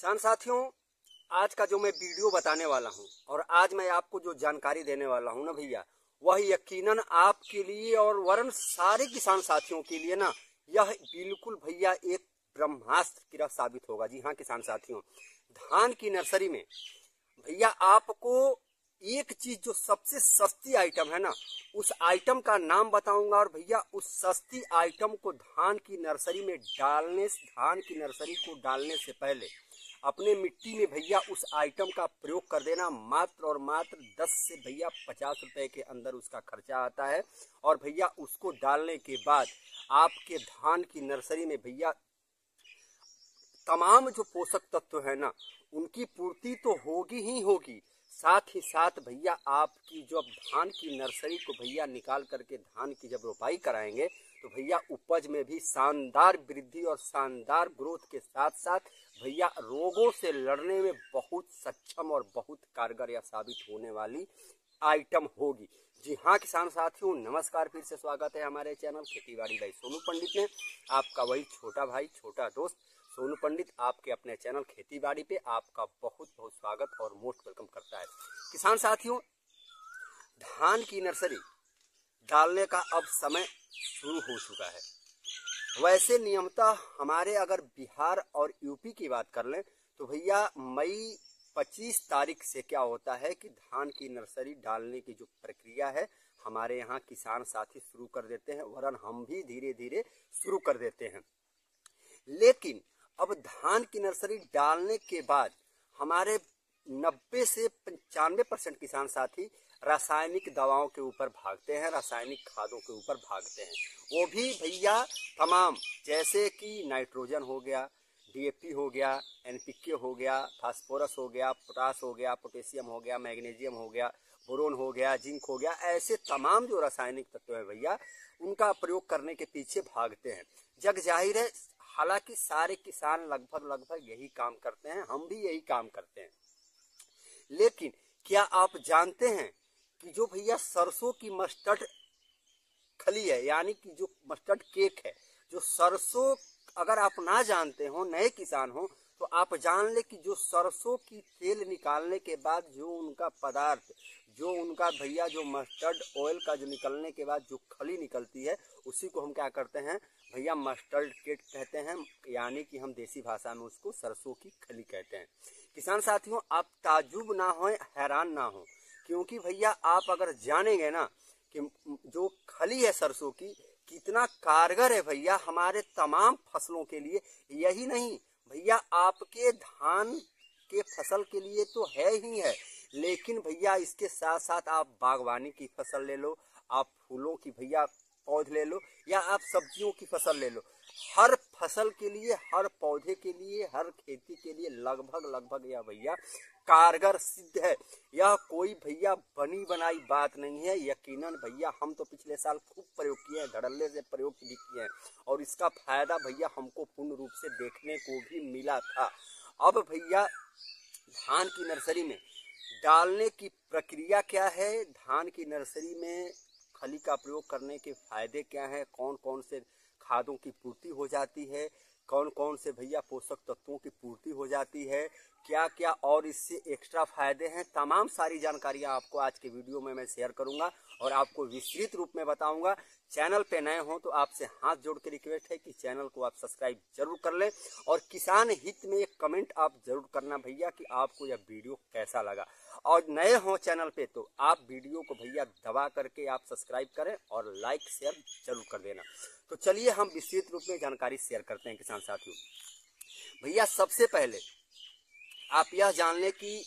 किसान साथियों, आज का जो मैं वीडियो बताने वाला हूं और आज मैं आपको जो जानकारी देने वाला हूं ना भैया, वह यकीनन आपके लिए और वरन सारे किसान साथियों के लिए ना यह बिल्कुल भैया एक ब्रह्मास्त्र की तरह साबित होगा। जी हाँ किसान साथियों, धान की नर्सरी में भैया आपको एक चीज जो सबसे सस्ती आइटम है ना, उस आइटम का नाम बताऊंगा और भैया उस सस्ती आइटम को धान की नर्सरी को डालने से पहले अपने मिट्टी में भैया उस आइटम का प्रयोग कर देना। मात्र और मात्र 10 से भैया 50 रुपए के अंदर उसका खर्चा आता है और भैया उसको डालने के बाद आपके धान की नर्सरी में भैया तमाम जो पोषक तत्व है ना, उनकी पूर्ति तो होगी ही होगी, साथ ही साथ भैया आपकी जो धान की नर्सरी को भैया निकाल करके धान की जब रोपाई कराएंगे तो भैया उपज में भी शानदार वृद्धि और शानदार ग्रोथ के साथ साथ भैया रोगों से लड़ने में बहुत सक्षम और बहुत कारगर या साबित होने वाली आइटम होगी। जी हाँ किसान साथियों, नमस्कार, फिर से स्वागत है हमारे चैनल खेतीबाड़ी बाई सोनू पंडित में। आपका वही छोटा भाई छोटा दोस्त सोनू पंडित आपके अपने चैनल खेतीबाड़ी पे आपका बहुत बहुत स्वागत और मोस्ट वेलकम करता है। किसान साथियों, धान की नर्सरी डालने का अब समय शुरू हो चुका है। वैसे नियमतः हमारे अगर बिहार और यूपी की बात कर लें तो भैया मई 25 तारीख से क्या होता है कि धान की नर्सरी डालने की जो प्रक्रिया है हमारे यहाँ किसान साथी शुरू कर देते हैं, वरन हम भी धीरे धीरे शुरू कर देते हैं। लेकिन अब धान की नर्सरी डालने के बाद हमारे 90 से 95% किसान साथी रासायनिक दवाओं के ऊपर भागते हैं, रासायनिक खादों के ऊपर भागते हैं। वो भी भैया तमाम, जैसे कि नाइट्रोजन हो गया, डीएपी हो गया, एनपीके हो गया, फास्फोरस हो गया, पोटास हो गया, पोटेशियम हो गया, मैग्नीशियम हो गया, बोरोन हो गया, जिंक हो गया, ऐसे तमाम जो रासायनिक तत्व है भैया उनका प्रयोग करने के पीछे भागते हैं। जग जाहिर है, हालांकि सारे किसान लगभग यही काम करते हैं, हम भी यही काम करते हैं। लेकिन क्या आप जानते हैं कि जो भैया सरसों की मस्टर्ड खली है, यानी कि जो मस्टर्ड केक है, जो सरसों अगर आप ना जानते हो, नए किसान हो, तो आप जान ले कि जो सरसों की तेल निकालने के बाद जो उनका पदार्थ, जो उनका भैया जो मस्टर्ड ऑयल का जो निकलने के बाद जो खली निकलती है, उसी को हम क्या करते हैं भैया मस्टर्ड केक कहते हैं, यानी कि हम देसी भाषा में उसको सरसों की खली कहते हैं। किसान साथियों, आप ताज्जुब ना हो, हैरान ना हो, क्योंकि भैया आप अगर जानेंगे ना कि जो खली है सरसों की कितना कारगर है भैया हमारे तमाम फसलों के लिए। यही नहीं भैया, आपके धान के फसल के लिए तो है ही है, लेकिन भैया इसके साथ साथ आप बागवानी की फसल ले लो, आप फूलों की भैया पौधे ले लो, या आप सब्जियों की फसल ले लो, हर फसल के लिए, हर पौधे के लिए, हर खेती के लिए लगभग यह भैया कारगर सिद्ध है। यह कोई भैया बनी बनाई बात नहीं है। यकीनन भैया हम तो पिछले साल खूब प्रयोग किए हैं, धड़ल्ले से प्रयोग भी किए हैं और इसका फायदा भैया हमको पूर्ण रूप से देखने को भी मिला था। अब भैया धान की नर्सरी में डालने की प्रक्रिया क्या है, धान की नर्सरी में खली का प्रयोग करने के फायदे क्या हैं, कौन कौन से खादों की पूर्ति हो जाती है, कौन कौन से भैया पोषक तत्वों की पूर्ति हो जाती है, क्या क्या और इससे एक्स्ट्रा फायदे हैं, तमाम सारी जानकारियां आपको आज के वीडियो में मैं शेयर करूंगा और आपको विस्तृत रूप में बताऊंगा। चैनल पे नए हो तो आपसे हाथ जोड़ के रिक्वेस्ट है कि चैनल को आप सब्सक्राइब जरूर कर लें और किसान हित में एक कमेंट आप जरूर करना भैया कि आपको यह वीडियो कैसा लगा। और नए हो चैनल पे तो आप वीडियो को भैया दबा करके आप सब्सक्राइब करें और लाइक शेयर जरूर कर देना। तो चलिए हम विस्तृत रूप में जानकारी शेयर करते हैं किसान साथियों। भैया सबसे पहले आप यह जान लें कि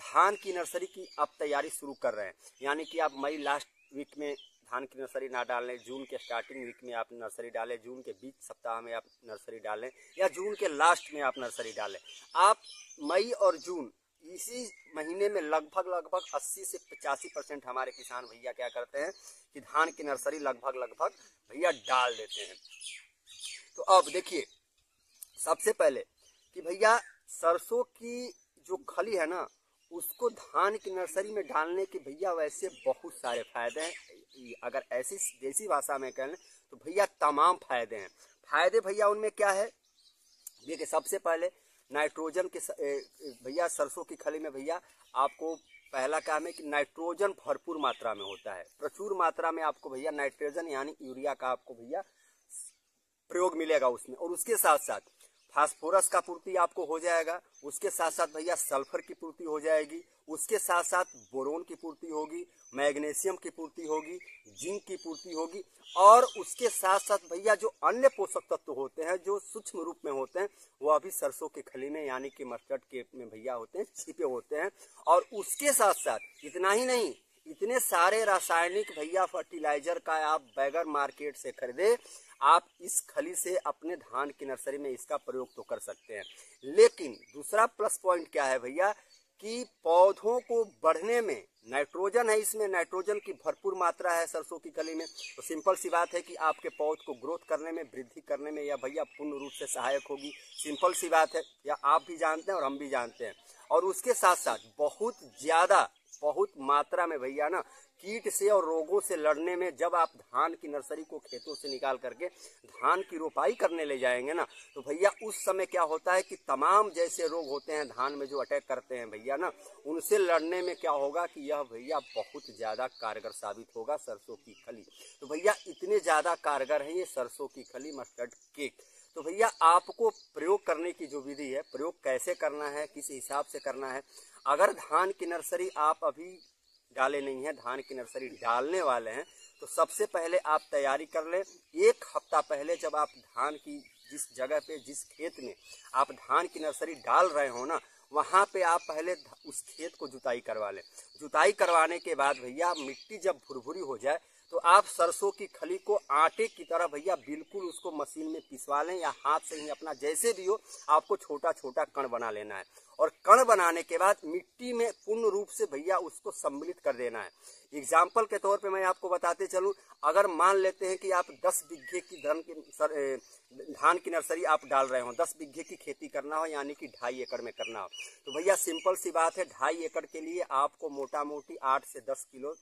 धान की नर्सरी की आप तैयारी शुरू कर रहे हैं, यानी कि आप मई लास्ट वीक में धान की नर्सरी ना डालें, जून के स्टार्टिंग वीक में आप नर्सरी डालें, जून के बीच सप्ताह में आप नर्सरी डालें, या जून के लास्ट में आप नर्सरी डालें। आप मई और जून इसी महीने में लगभग 80 से 85% हमारे किसान भैया क्या करते हैं कि धान की नर्सरी लगभग भैया डाल देते हैं। तो अब देखिए, सबसे पहले कि भैया सरसों की जो खली है ना, उसको धान की नर्सरी में डालने के भैया वैसे बहुत सारे फायदे हैं। अगर ऐसी देसी भाषा में कहें तो भैया तमाम फायदे हैं। फायदे भैया उनमें क्या है, देखिए सबसे पहले नाइट्रोजन के भैया सरसों की खली में भैया आपको पहला काम है कि नाइट्रोजन भरपूर मात्रा में होता है, प्रचुर मात्रा में आपको भैया नाइट्रोजन यानी यूरिया का आपको भैया प्रयोग मिलेगा उसमें। और उसके साथ साथ फास्फोरस का पूर्ति आपको हो जाएगा, उसके साथ साथ भैया सल्फर की पूर्ति हो जाएगी, उसके साथ साथ बोरोन की पूर्ति होगी, मैग्नीशियम की पूर्ति होगी, जिंक की पूर्ति होगी, और उसके साथ साथ भैया जो अन्य पोषक तत्व होते हैं जो सूक्ष्म रूप में होते हैं वह भी सरसों के खली में यानी कि मस्टर्ड के में भैया होते हैं, छिपे होते हैं। और उसके साथ साथ इतना ही नहीं, इतने सारे रासायनिक भैया फर्टिलाइजर का आप बगैर मार्केट से खरीदे आप इस खली से अपने धान की नर्सरी में इसका प्रयोग तो कर सकते हैं। लेकिन दूसरा प्लस पॉइंट क्या है भैया कि पौधों को बढ़ने में नाइट्रोजन है, इसमें नाइट्रोजन की भरपूर मात्रा है सरसों की खली में, तो सिंपल सी बात है कि आपके पौध को ग्रोथ करने में, वृद्धि करने में यह भैया पूर्ण रूप से सहायक होगी। सिंपल सी बात है, या आप भी जानते हैं और हम भी जानते हैं। और उसके साथ साथ बहुत मात्रा में भैया ना कीट से और रोगों से लड़ने में जब आप धान की नर्सरी को खेतों से निकाल करके धान की रोपाई करने ले जाएंगे ना, तो भैया उस समय क्या होता है कि तमाम जैसे रोग होते हैं धान में जो अटैक करते हैं भैया ना, उनसे लड़ने में क्या होगा कि यह भैया बहुत ज़्यादा कारगर साबित होगा सरसों की खली। तो भैया इतने ज़्यादा कारगर है ये सरसों की खली मस्टर्ड केक। तो भैया आपको प्रयोग करने की जो विधि है, प्रयोग कैसे करना है, किस हिसाब से करना है। अगर धान की नर्सरी आप अभी डाले नहीं है, धान की नर्सरी डालने वाले हैं, तो सबसे पहले आप तैयारी कर लें। एक हफ्ता पहले जब आप धान की जिस जगह पे, जिस खेत में आप धान की नर्सरी डाल रहे हो ना, वहाँ पे आप पहले उस खेत को जुताई करवा लें। जुताई करवाने के बाद भैया मिट्टी जब भुरभुरी हो जाए तो आप सरसों की खली को आटे की तरह भैया बिल्कुल उसको मशीन में पिसवा लें, या हाथ से ही अपना जैसे भी हो आपको छोटा छोटा कण बना लेना है। और कण बनाने के बाद मिट्टी में पूर्ण रूप से भैया उसको सम्मिलित कर देना है। एग्जाम्पल के तौर पे मैं आपको बताते चलूं, अगर मान लेते हैं कि आप 10 बीघे की धान की नर्सरी आप डाल रहे हो, 10 बीघे की खेती करना हो यानी कि 2.5 एकड़ में करना हो, तो भैया सिंपल सी बात है 2.5 एकड़ के लिए आपको मोटा मोटी 8 से 10 किलो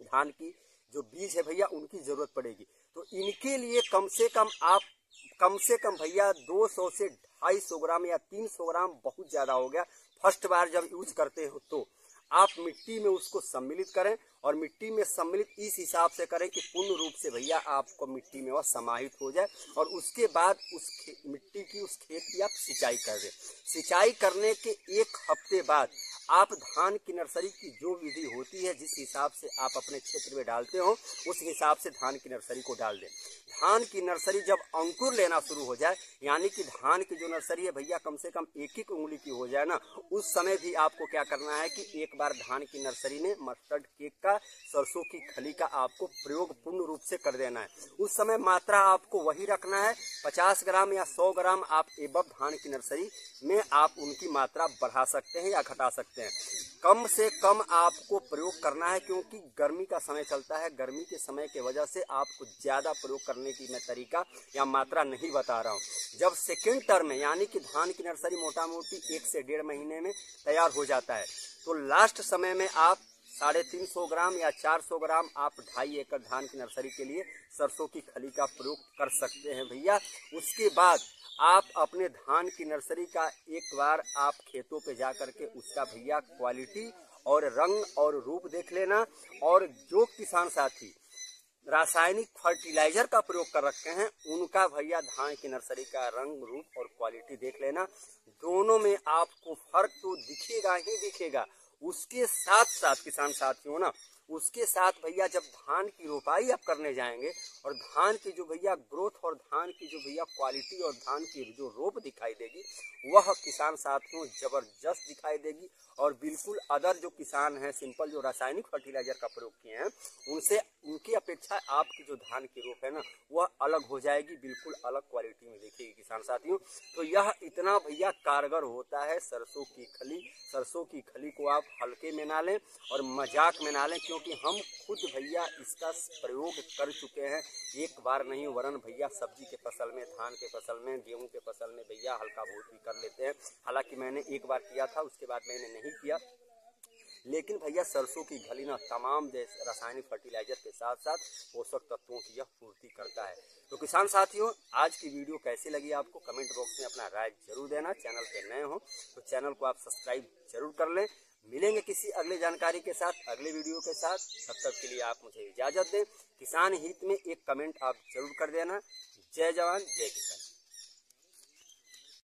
धान की जो बीज है भैया उनकी जरूरत पड़ेगी। तो इनके लिए कम से कम भैया 200 से 250 ग्राम या 300 ग्राम बहुत ज्यादा हो गया, फर्स्ट बार जब यूज करते हो तो आप मिट्टी में उसको सम्मिलित करें। और मिट्टी में सम्मिलित इस हिसाब से करें कि पूर्ण रूप से भैया आपको मिट्टी में वह समाहित हो जाए। और उसके बाद उस मिट्टी की, उस खेत की आप सिंचाई कर दें। सिंचाई करने के एक हफ्ते बाद आप धान की नर्सरी की जो विधि होती है, जिस हिसाब से आप अपने क्षेत्र में डालते हो उस हिसाब से धान की नर्सरी को डाल दें। धान की नर्सरी जब अंकुर लेना शुरू हो जाए, यानी कि धान की जो नर्सरी है भैया कम से कम 1-1 उंगली की हो जाए ना, उस समय भी आपको क्या करना है कि एक बार धान की नर्सरी में मस्टर्ड केक का, सरसों की खली का आपको प्रयोग पूर्ण रूप से कर देना है। उस समय मात्रा आपको वही रखना है, 50 ग्राम या 100 ग्राम आप एबव धान की नर्सरी में आप उनकी मात्रा बढ़ा सकते हैं या घटा सकते हैं। कम से कम आपको प्रयोग करना है, क्योंकि गर्मी का समय चलता है। गर्मी के समय के वजह से आपको ज्यादा प्रयोग करने की मैं तरीका या मात्रा नहीं बता रहा हूँ। जब सेकेंड टर्म में यानी कि धान की नर्सरी मोटा मोटी 1 से 1.5 महीने में तैयार हो जाता है, तो लास्ट समय में आप 350 ग्राम या 400 ग्राम आप 2.5 एकड़ धान की नर्सरी के लिए सरसों की खली का प्रयोग कर सकते हैं भैया। उसके बाद आप अपने धान की नर्सरी का एक बार आप खेतों पे जा करके उसका भैया क्वालिटी और रंग और रूप देख लेना। और जो किसान साथी रासायनिक फर्टिलाइजर का प्रयोग कर रखे हैं उनका भैया धान की नर्सरी का रंग, रूप और क्वालिटी देख लेना। दोनों में आपको फर्क तो दिखेगा ही दिखेगा। उसके साथ साथ किसान साथियों ना, उसके साथ भैया जब धान की रोपाई आप करने जाएंगे और धान की जो भैया ग्रोथ और धान की जो भैया क्वालिटी और धान की जो रोप दिखाई देगी वह किसान साथियों जबरदस्त दिखाई देगी। और बिल्कुल अदर जो किसान हैं सिंपल जो रासायनिक फर्टिलाइजर का प्रयोग किए हैं उनसे, उनकी अपेक्षा आपकी जो धान की रोप है ना वह अलग हो जाएगी, बिल्कुल अलग क्वालिटी में दिखेगी किसान साथियों। तो यह इतना भैया कारगर होता है सरसों की खली। सरसों की खली को आप हल्के में ना लें और मजाक में ना लें, क्योंकि हम खुद भैया इसका प्रयोग कर चुके हैं, एक बार नहीं वरन भैया सब्जी के फसल में, धान के फसल में, गेहूं के फसल में भैया हल्का बहुत भी कर लेते हैं। हालांकि मैंने एक बार किया था, उसके बाद मैंने नहीं किया। लेकिन भैया सरसों की घली ना तमाम जैसे रासायनिक फर्टिलाइजर के साथ साथ पोषक तत्वों की यह पूर्ति करता है। तो किसान साथियों, आज की वीडियो कैसी लगी आपको कमेंट बॉक्स में अपना राय जरूर देना। चैनल पे नए हो तो चैनल को आप सब्सक्राइब जरूर कर लें। मिलेंगे किसी अगले जानकारी के साथ, अगले वीडियो के साथ। तब तक के लिए आप मुझे इजाजत दें। किसान हित में एक कमेंट आप जरूर कर देना। जय जवान जय किसान।